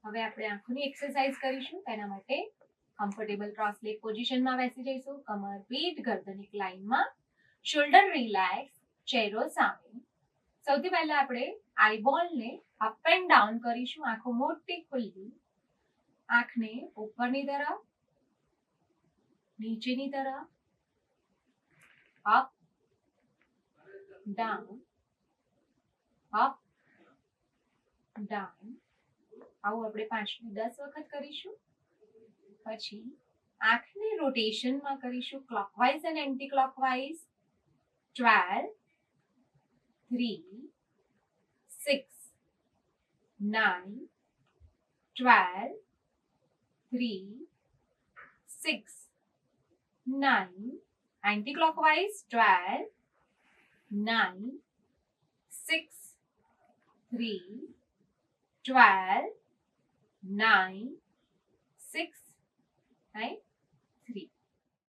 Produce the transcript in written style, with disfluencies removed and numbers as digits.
હવે આપણે આંખોની એક્સરસાઇઝ કરીશું. તેના માટે કમ્ફર્ટેબલ ક્રોસ લેગ પોઝિશનમાં બેસી જઈશું. કમર, પીઠ, ગરદન એક લાઈનમાં, શોલ્ડર રિલેક્સ, ચહેરો સામે. સૌથી પહેલા આપણે આઈબોલને અપ એન્ડ ડાઉન કરીશું. આંખો મોટી ખુલ્લી, આંખને ઉપરની તરફ, નીચેની તરફ, અપ ડાઉન, અપ ડાઉન. આવું આપણે 5 થી 10 વખત કરીશું. પછી આંખને રોટેશનમાં કરીશું, ક્લોકવાઇઝ અને anti clockwise. 12, 3, 6, 9, 12, 3, 6, 9. Anti clockwise 12, 9, 6, 3, 12, 9, 6, right?